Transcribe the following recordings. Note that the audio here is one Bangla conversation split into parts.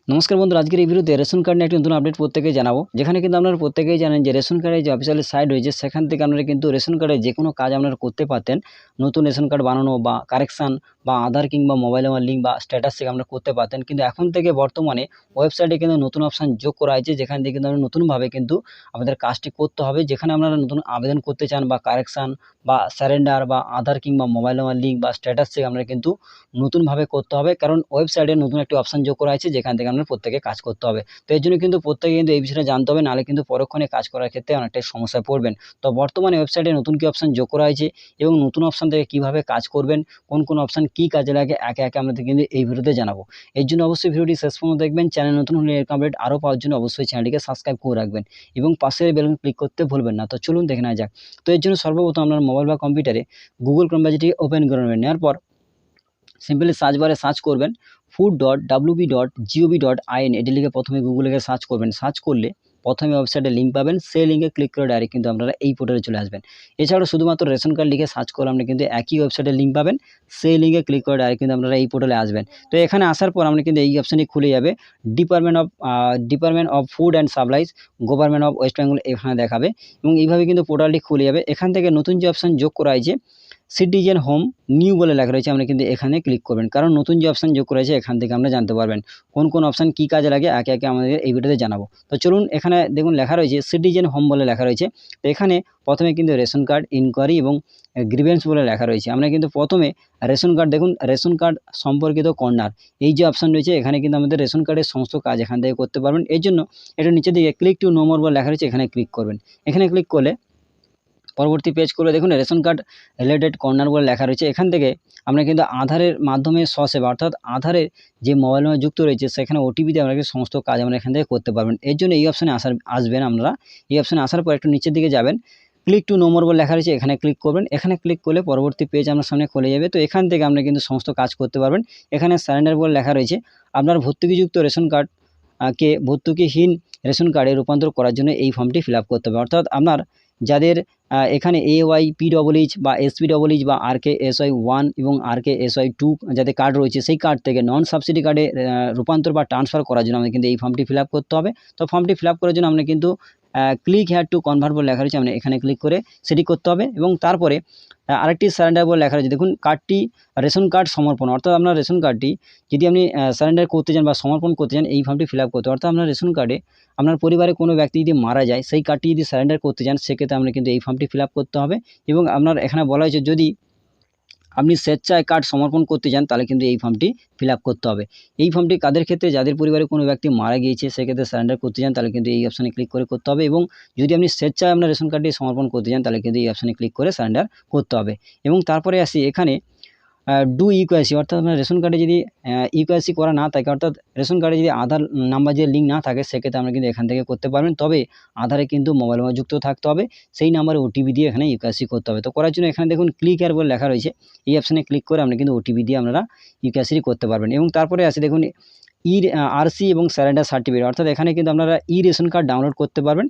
নমস্কার বন্ধুরা, আজকের এই ভিডিওতে রেশন কার্ড নিয়ে একটি নতুন আপডেট প্রত্যেকেই জানাবো। যেখানে কিন্তু আপনারা প্রত্যেকেই জানেন যে রেশন কার্ডের যে অফিসিয়াল সাইট রয়েছে সেখান থেকে আপনারা কিন্তু রেশন কার্ডের যে কোনো কাজ আপনারা করতে পারতেন। নতুন রেশন কার্ড বানানো বা কারেকশান বা আধার কিংবা মোবাইল নাম্বার লিঙ্ক বা স্ট্যাটাস চেক আপনারা করতে পারতেন। কিন্তু এখন থেকে বর্তমানে ওয়েবসাইটে কিন্তু নতুন অপশান যোগ করা হয়েছে, যেখান থেকে কিন্তু আমরা নতুনভাবে কিন্তু আমাদের কাজটি করতে হবে। যেখানে আপনারা নতুন আবেদন করতে চান বা কারেকশান বা সারেন্ডার বা আধার কিংবা মোবাইল নাম্বার লিঙ্ক বা স্ট্যাটাস চেক আপনারা কিন্তু নতুনভাবে করতে হবে, কারণ ওয়েবসাইটে নতুন একটি অপশান যোগ করা হয়েছে যেখান থেকে আপনার প্রত্যেকে কাজ করতে হবে। তো এর জন্য কিন্তু প্রত্যেকে কিন্তু এই বিষয়টা জানতে হবে, নাহলে কিন্তু পরক্ষণে কাজ করার ক্ষেত্রে অনেকটাই সমস্যায় পড়বেন। তো বর্তমানে ওয়েবসাইটে নতুন কি অপশান যোগ করা হয়েছে এবং নতুন অপশান থেকে কিভাবে কাজ করবেন, কোন কোন অপশান কি কাজে লাগে একে একে আমাদের কিন্তু এই ভিডিওতে জানাবো। এর জন্য অবশ্যই ভিডিওটি শেষ পর্যন্ত দেখবেন। চ্যানেল নতুন হলে এরকম আপডেট আরও পাওয়ার জন্য অবশ্যই চ্যানেলটিকে সাবস্ক্রাইব করে রাখবেন এবং পাশের বেল ক্লিক করতে ভুলবেন না। তো চলুন দেখে নেওয়া যাক। তো এর জন্য সর্বপ্রথম আপনার মোবাইল বা কম্পিউটারে গুগল ক্রোম ব্রাউজারটি ওপেন করে নেবেন। নেওয়ার পর সিম্পলি সার্চ বারে সার্চ করবেন food.wb.gov.in, এটি লিখে প্রথমে গুগলে গিয়ে সার্চ করবেন। সার্চ করলে প্রথমে ওয়েবসাইটে লিঙ্ক পাবেন, সেই লিঙ্কে ক্লিক করে ডাইরেক্ট কিন্তু আপনারা এই পোর্টালে চলে আসবেন। এছাড়াও শুধুমাত্র রেশন কার্ড লিখে সার্চ করলে আপনি কিন্তু একই ওয়েবসাইটে লিঙ্ক পাবেন, সেই লিঙ্কে ক্লিক করে ডাইরেক্ট কিন্তু আপনারা এই পোর্টালে আসবেন। তো এখানে আসার পর আপনি কিন্তু এই অপশানটি খুলে যাবে, department of food and supplies, government of West Bengal এখানে দেখাবে এবং এইভাবে কিন্তু পোর্টালটি খুলে যাবে। এখান থেকে নতুন যে অপশান যোগ করা হয়েছে সিটিজেন হোম নিউ বলে লেখা রয়েছে, আমরা কিন্তু এখানে ক্লিক করবেন, কারণ নতুন যে অপশান যোগ করেছে এখান থেকে আমরা জানতে পারবেন কোন কোন অপশান কী কাজে লাগে একে একে আমাদের এই ভিডিওতে জানাবো। তো চলুন, এখানে দেখুন লেখা রয়েছে সিটিজেন হোম বলে লেখা রয়েছে। তো এখানে প্রথমে কিন্তু রেশন কার্ড ইনকোয়ারি এবং গ্রিভেন্স বলে লেখা রয়েছে। আমরা কিন্তু প্রথমে রেশন কার্ড, দেখুন রেশন কার্ড সম্পর্কিত কর্নার এই যে অপশান রয়েছে, এখানে কিন্তু আমাদের রেশন কার্ডের সমস্ত কাজ এখান থেকে করতে পারবেন। এর জন্য এটা নিচের দিকে ক্লিক টু নো মোর বলে লেখা রয়েছে, এখানে ক্লিক করবেন। এখানে ক্লিক করলে পরবর্তী পেজ করলে দেখুন রেশন কার্ড রিলেটেড কর্নার বলে লেখা রয়েছে। এখান থেকে আমরা কিন্তু আধারের মাধ্যমে স্বসেবা, অর্থাৎ আধারের যে মোবাইল নাম্বার যুক্ত রয়েছে সেখানে ওটিপি দিয়ে আমরা সমস্ত কাজ আমরা এখান থেকে করতে পারবেন। এর জন্য এই অপশানে আসবেন আপনারা। এই অপশানে আসার পর একটু নিচের দিকে যাবেন, ক্লিক টু নো মোর বলে লেখা রয়েছে, এখানে ক্লিক করবেন। এখানে ক্লিক করলে পরবর্তী পেজ আপনার সামনে খুলে যাবে। তো এখান থেকে আমরা কিন্তু সমস্ত কাজ করতে পারবেন। এখানে সারেন্ডার বলে লেখা রয়েছে, আপনার ভর্তুকিযুক্ত রেশন কার্ড কে ভর্তুকিহীন রেশন কার্ডে রূপান্তর করার জন্য এই ফর্মটি ফিল আপ করতে হবে। অর্থাৎ আপনার যাদের এখানে AYPEEH বা SPEEH বা RKSY1 এবং RKSY2 যাদের কার্ড রয়েছে, সেই কার্ড থেকে নন সাবসিডি কার্ডে রূপান্তর বা ট্রান্সফার করার জন্য আমাদের কিন্তু এই ফর্মটি ফিল আপ করতে হবে। তো ফর্মটি ফিল আপ করার জন্য আমরা কিন্তু ক্লিক হেয়ার টু কনভার্ট বলে লেখা রয়েছে, আমরা এখানে ক্লিক করে সেটি করতে হবে। এবং তারপরে আরেকটি সারেন্ডার বলে লেখা রয়েছে, দেখুন কার্ডটি রেশন কার্ড সমর্পণ, অর্থাৎ আপনার রেশন কার্ডটি যদি আপনি সারেন্ডার করতে চান বা সমর্পণ করতে চান, এই ফর্মটি ফিল আপ করতে হবে। অর্থাৎ আপনার রেশন কার্ডে আপনার পরিবারে কোনো ব্যক্তি যদি মারা যায়, সেই কার্ডটি যদি সারেন্ডার করতে চান, সেক্ষেত্রে আমরা কিন্তু এই ফর্মটি ফিল আপ করতে হবে। এবং আপনার এখানে বলা হয়েছে যদি আপনি স্বেচ্ছায় কার্ড সমর্পণ করতে চান, তাহলে কিন্তু এই ফর্মটি ফিল আপ করতে হবে। এই ফর্মটি কাদের ক্ষেত্রে, যাদের পরিবারে কোনো ব্যক্তি মারা গিয়েছে সেক্ষেত্রে সারেন্ডার করতে চান, তাহলে কিন্তু এই অপশানে ক্লিক করে করতে হবে। এবং যদি আপনি স্বেচ্ছায় আপনার রেশন কার্ডটি সমর্পণ করতে চান, তাহলে কিন্তু এই অপশানে ক্লিক করে সারেন্ডার করতে হবে। এবং তারপরে আসি এখানে ডু ইউকেওয়াইসি, অর্থাৎ আপনার রেশন কার্ডে যদি ইউকেওয়াইসি করা না থাকে, অর্থাৎ রেশন কার্ডে যদি আধার নাম্বার যে লিঙ্ক না থাকে, সেক্ষেত্রে আমরা কিন্তু এখান থেকে করতে পারবেন। তবে আধারে কিন্তু মোবাইল নাম্বার যুক্ত থাকতে হবে, সেই নাম্বারে ওটিপি দিয়ে এখানে ইউকেওয়াইসি করতে হবে। তো করার জন্য এখানে দেখুন ক্লিক হেয়ার বলে লেখা রয়েছে, এই অপশানে ক্লিক করে আমরা কিন্তু ওটিপি দিয়ে আপনারা ইউকেওয়াইসি করতে পারবেন। এবং তারপরে আসি দেখুন আরসি এবং সারেন্ডার সার্টিফিকেট, অর্থাৎ এখানে কিন্তু আপনারা রেশন কার্ড ডাউনলোড করতে পারবেন।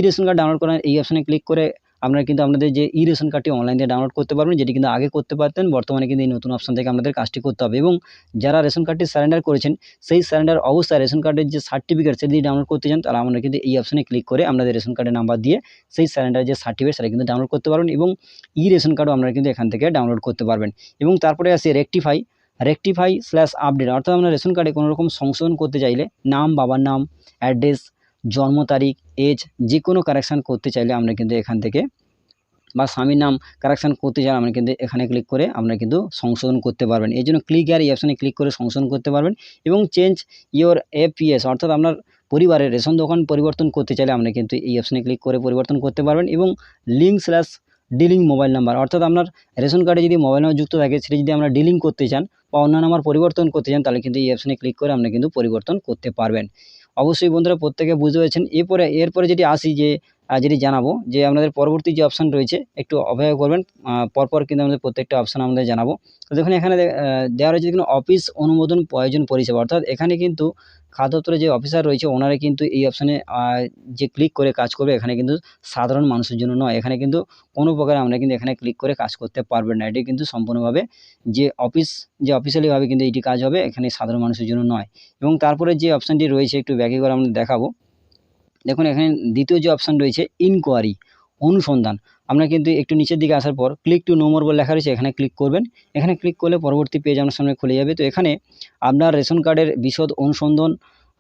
রেশন কার্ড ডাউনলোড করার এই অপশানে ক্লিক করে আপনারা কিন্তু আপনাদের যে রেশন কার্ডটি অনলাইন দিয়ে ডাউনলোড করতে পারবেন, যেটি কিন্তু আগে করতে পারতেন। বর্তমানে কিন্তু এই নতুন অপশান থেকে আপনাদের কাজটি করতে হবে। এবং যারা রেশন কার্ডটি সারেন্ডার করেছেন, সেই সারেন্ডার অবস্থায় রেশন কার্ডের যে সার্টিফিকেট সেটি যদি ডাউনলোড করতে চান, তাহলে আমরা কিন্তু এই অপশানে ক্লিক করে আপনাদের রেশন কার্ডের নাম্বার দিয়ে সেই সারেন্ডার যে সার্টিফিকেট সেটা কিন্তু ডাউনলোড করতে পারবেন। এবং রেশন কার্ডও আপনারা কিন্তু এখান থেকে ডাউনলোড করতে পারবেন। এবং তারপরে আসি রেকটিফাই/আপডেট, অর্থাৎ আমরা রেশন কার্ডে কোনো রকম সংশোধন করতে চাইলে নাম, বাবার নাম, অ্যাড্রেস, জন্ম তারিখ, এজ যে কোনো কারেকশান করতে চাইলে আমরা কিন্তু এখান থেকে, বা স্বামীর নাম কারেকশান করতে চান, আমরা কিন্তু এখানে ক্লিক করে আমরা কিন্তু সংশোধন করতে পারবেন। এই জন্য ক্লিক আর এই অপশানে ক্লিক করে সংশোধন করতে পারবেন। এবং চেঞ্জ ইওর এপিএস, অর্থাৎ আপনার পরিবারের রেশন দোকান পরিবর্তন করতে চাইলে আমরা কিন্তু এই অপশানে ক্লিক করে পরিবর্তন করতে পারবেন। এবং লিঙ্ক/ডিলিং মোবাইল নাম্বার, অর্থাৎ আপনার রেশন কার্ডে যদি মোবাইল নাম্বার যুক্ত থাকে, সেটা যদি আমরা ডিলিং করতে চান বা অন্য নাম্বার পরিবর্তন করতে চান, তাহলে কিন্তু এই অপশানে ক্লিক করে আমরা কিন্তু পরিবর্তন করতে পারবেন। অবশ্যই বন্ধুরা প্রত্যেকে বুঝতে পেরেছেন। এরপরে যেটি আসি যে যেটি জানাবো যে আপনাদের পরবর্তী যে অপশান রয়েছে একটু অপেক্ষা করবেন, পরপর কিন্তু আমাদের প্রত্যেকটা অপশান আমাদের জানাবো। তো দেখুন এখানে দেওয়া রয়েছে দেখুন অফিস অনুমোদন প্রয়োজন পরিষেবা, অর্থাৎ এখানে কিন্তু খাদ্য দপ্তরের যে অফিসার রয়েছে ওনারা কিন্তু এই অপশানে যে ক্লিক করে কাজ করবে, এখানে কিন্তু সাধারণ মানুষের জন্য নয়। এখানে কিন্তু কোনো প্রকার আমরা কিন্তু এখানে ক্লিক করে কাজ করতে পারবেন না। এটি কিন্তু সম্পূর্ণভাবে যে অফিসিয়ালিভাবে কিন্তু এটি কাজ হবে, এখানে সাধারণ মানুষের জন্য নয়। এবং তারপরে যে অপশানটি রয়েছে একটু ব্যাকে করে আমরা দেখাবো। দেখুন এখানে দ্বিতীয় যে অপশান রয়েছে ইনকোয়ারি, অনুসন্ধান। আপনারা কিন্তু একটু নিচের দিকে আসার পর ক্লিক টু নো মোর বলে লেখা রয়েছে, এখানে ক্লিক করবেন। এখানে ক্লিক করলে পরবর্তী পেজ আপনার সামনে খুলে যাবে। তো এখানে আপনার রেশন কার্ডের বিশদ অনুসন্ধান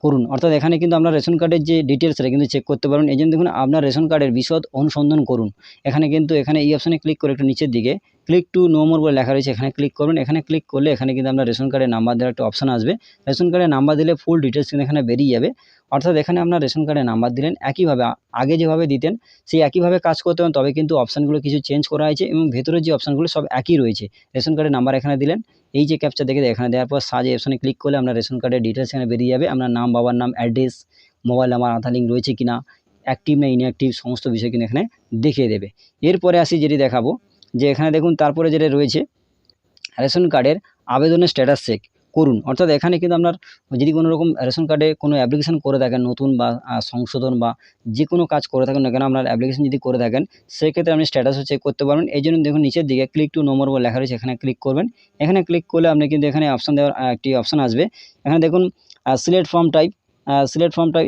করুন, অর্থাৎ এখানে কিন্তু আপনার রেশন কার্ডের যে ডিটেলস সেটা কিন্তু চেক করতে পারবেন। এই জন্য দেখুন আপনার রেশন কার্ডের বিশদ অনুসন্ধান করুন। এখানে কিন্তু এখানে এই অপশানে ক্লিক করে একটু নিচের দিকে ক্লিক টু নো মোর বলে লেখা রয়েছে, এখানে ক্লিক করবেন। এখানে ক্লিক করলে এখানে কিন্তু আপনার রেশন কার্ডের নাম্বার দেওয়ার একটা অপশান আসবে। রেশন কার্ডের নাম্বার দিলে ফুল ডিটেলস কিন্তু এখানে বেরিয়ে যাবে। অর্থাৎ এখানে আপনার রেশন কার্ডের নাম্বার দিলেন, একইভাবে আগে যেভাবে দিতেন সেই একইভাবে কাজ করতে হবে, তবে কিন্তু অপশানগুলো কিছু চেঞ্জ করা হয়েছে এবং ভেতরের যে অপশানগুলো সব একই রয়েছে। রেশন কার্ডের নাম্বার এখানে দিলেন, এই যে ক্যাপচা দেখে এখানে দেওয়ার পর সার্চ অপশানে ক্লিক করলে আপনার রেশন কার্ডের ডিটেলস এখানে বেরিয়ে যাবে। আপনার নাম, বাবার নাম, অ্যাড্রেস, মোবাইল নাম্বার, আধার লিঙ্ক রয়েছে কিনা, অ্যাক্টিভ না ইনঅ্যাক্টিভ সমস্ত বিষয় কিন্তু এখানে দেখিয়ে দেবে। এরপরে আসি যেটি দেখাবো, যে এখানে দেখুন তারপরে যেটা রয়েছে রেশন কার্ডের আবেদনের স্ট্যাটাস চেক করুন। অর্থাৎ এখানে কিন্তু আপনার যদি কোনো রকম রেশন কার্ডে কোনো অ্যাপ্লিকেশন করে থাকেন নতুন বা সংশোধন বা যে কোনো কাজ করে থাকেন না কেন, আপনার অ্যাপ্লিকেশন যদি করে থাকেন সেক্ষেত্রে আপনি স্ট্যাটাসও চেক করতে পারবেন। এই জন্য দেখুন নিচের দিকে ক্লিক টু নো মোর বলে লেখা রয়েছে, এখানে ক্লিক করবেন। এখানে ক্লিক করলে আপনি কিন্তু এখানে অপশান দেওয়ার একটি অপশান আসবে। এখানে দেখুন সিলেক্ট ফর্ম টাইপ,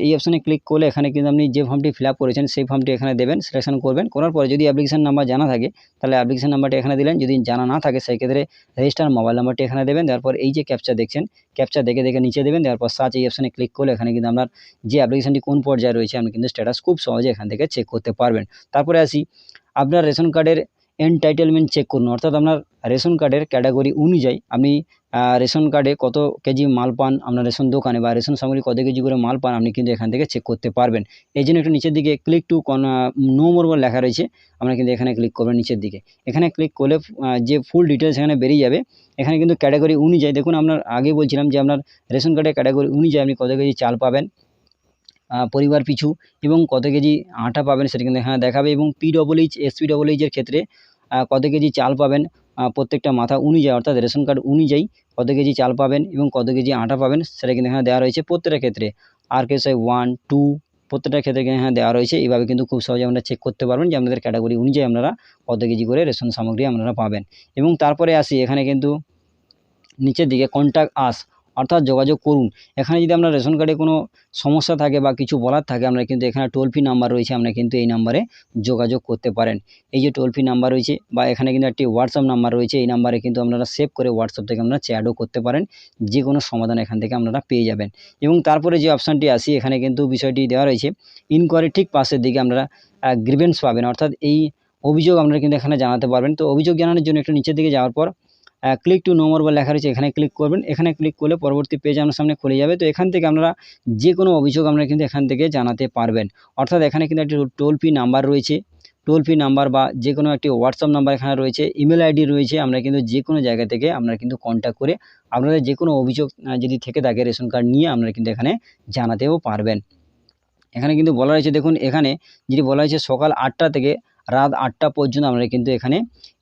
এই অপশানে ক্লিক করলে এখানে কিন্তু আপনি যে ফর্মটি ফিল আপ করেছেন সেই ফর্মটি এখানে দেবেন, সিলেকশন করবেন। করার পরে যদি অ্যাপ্লিকেশন নাম্বার জানা থাকে তাহলে অ্যাপ্লিকেশন নাম্বারটি এখানে দিলেন, যদি জানা না থাকে সেই ক্ষেত্রে রেজিস্টার মোবাইল নাম্বারটি এখানে দেবেন। তারপর এই যে ক্যাপচা দেখছেন, ক্যাপচা দেখে দেখে নিচে দেবেন। দেওয়ার পর সার্চ এই অপশানে ক্লিক করলে এখানে কিন্তু আপনার যে অ্যাপ্লিকেশনটি কোন পর্যায়ে রয়েছে আপনি কিন্তু স্ট্যাটাস খুব সহজে এখান থেকে চেক করতে পারবেন। তারপরে আসি আপনার রেশন কার্ডের এনটাইটেলমেন্ট চেক করুন, অর্থাৎ আপনার রেশন কার্ডের ক্যাটাগরি অনুযায়ী আপনি রেশন কার্ডে কত কেজি মাল পান, আপনার রেশন দোকানে বা রেশন সামগ্রী কত কেজি করে মাল পান আপনি কিন্তু এখান থেকে চেক করতে পারবেন। এই জন্য একটু নিচের দিকে ক্লিক টু নো মোর বলে লেখা রয়েছে, আমরা কিন্তু এখানে ক্লিক করবেন নিচের দিকে। এখানে ক্লিক করলে যে ফুল ডিটেলস এখানে বেরিয়ে যাবে। এখানে কিন্তু ক্যাটাগরি অনুযায়ী দেখুন, আপনার আগে বলছিলাম যে আপনার রেশন কার্ডের ক্যাটাগরি অনুযায়ী আপনি কত কেজি চাল পাবেন পরিবার পিছু এবং কত কেজি আটা পাবেন সেটা কিন্তু এখানে দেখাবে। এবং পিডব্লিউএইচ, এসপিডব্লিউএইচের ক্ষেত্রে কত কেজি চাল পাবেন প্রত্যেকটা মাথা অনুযায়ী, অর্থাৎ রেশন কার্ড অনুযায়ী কত কেজি চাল পাবেন এবং কত কেজি আটা পাবেন সেটা কিন্তু এখানে দেওয়া রয়েছে প্রত্যেকটা ক্ষেত্রে। আর কেসে 1, 2 প্রত্যেকটা ক্ষেত্রে কিন্তু এখানে দেওয়া রয়েছে। এইভাবে কিন্তু খুব সহজে আপনারা চেক করতে পারবেন যে আপনাদের ক্যাটাগরি অনুযায়ী আপনারা কত কেজি করে রেশন সামগ্রী আপনারা পাবেন। এবং তারপরে আসি এখানে কিন্তু নিচের দিকে কন্ট্যাক্ট আস, অর্থাৎ যোগাযোগ করুন। এখানে যদি আপনার রেশন কার্ডে কোনো সমস্যা থাকে বা কিছু বলার থাকে আমরা কিন্তু এখানে টোল ফ্রি নাম্বার রয়েছে, আমরা কিন্তু এই নাম্বারে যোগাযোগ করতে পারেন। এই যে টোল ফ্রি নাম্বার রয়েছে বা এখানে কিন্তু একটি হোয়াটসঅ্যাপ নাম্বার রয়েছে, এই নাম্বারে কিন্তু আপনারা সেভ করে হোয়াটসঅ্যাপ থেকে আপনারা চ্যাটও করতে পারেন, যে কোনো সমাধান এখান থেকে আপনারা পেয়ে যাবেন। এবং তারপরে যে অপশানটি আসি এখানে কিন্তু বিষয়টি দেওয়া রয়েছে ইনকোয়ারি, ঠিক পাশের দিকে আপনারা গ্রিভেন্স পাবেন, অর্থাৎ এই অভিযোগ আপনারা কিন্তু এখানে জানাতে পারবেন। তো অভিযোগ জানানোর জন্য একটু নিচের দিকে যাওয়ার পর ক্লিক টু নো মোর বলে লেখা রয়েছে, এখানে ক্লিক করবেন। এখানে ক্লিক করলে পরবর্তী পেজ আপনার সামনে খুলে যাবে। তো এখান থেকে আপনারা যে কোনো অভিযোগ আপনারা কিন্তু এখান থেকে জানাতে পারবেন। অর্থাৎ এখানে কিন্তু একটি টোল ফ্রি নাম্বার রয়েছে, টোল ফ্রি নাম্বার বা যে কোনো একটি হোয়াটসঅ্যাপ নাম্বার এখানে রয়েছে, ইমেল আইডি রয়েছে। আমরা কিন্তু যে কোনো জায়গা থেকে আপনারা কিন্তু কন্ট্যাক্ট করে আপনাদের যে কোনো অভিযোগ যদি থেকে থাকে রেশন কার্ড নিয়ে আপনারা কিন্তু এখানে জানাতেও পারবেন। এখানে কিন্তু বলা রয়েছে দেখুন, এখানে যেটি বলা হয়েছে সকাল 8টা থেকে রাত 8টা পর্যন্ত আপনারা কিন্তু এখানে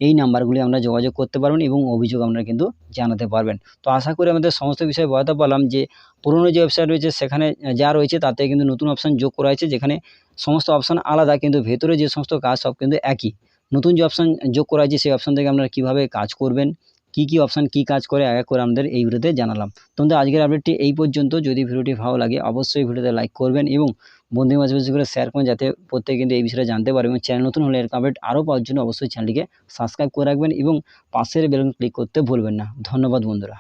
এই নাম্বারগুলি আমরা যোগাযোগ করতে পারবেন এবং অভিযোগ আপনারা কিন্তু জানাতে পারবেন। তো আশা করি আমাদের সমস্ত বিষয়ে বোঝাতে পারলাম যে পুরনো যে ওয়েবসাইট রয়েছে সেখানে যা রয়েছে তাতে কিন্তু নতুন অপশান যোগ করা হয়েছে, যেখানে সমস্ত অপশান আলাদা কিন্তু ভেতরে যে সমস্ত কাজ সব কিন্তু একই। নতুন যে অপশান যোগ করা হয়েছে সেই অপশান থেকে আপনারা কীভাবে কাজ করবেন, কী অপশান কী কাজ করে এক এক করে আমাদের এই ভিডিওতে জানালাম। তো আমাদের আজকের আপডেটটি এই পর্যন্ত। যদি ভিডিওটি ভালো লাগে অবশ্যই ভিডিওতে লাইক করবেন এবং বন্ধুদের মাঝে বেশি করে শেয়ার করুন, যাতে প্রত্যেকে কিন্তু এই বিষয়ে জানতে পারে। এবং চ্যানেল নতুন হলে এর আপডেট আরও পাওয়ার জন্য অবশ্যই চ্যানেলটিকে সাবস্ক্রাইব করে রাখবেন এবং পাশের বেল আইকন ক্লিক করতে ভুলবেন না। ধন্যবাদ বন্ধুরা।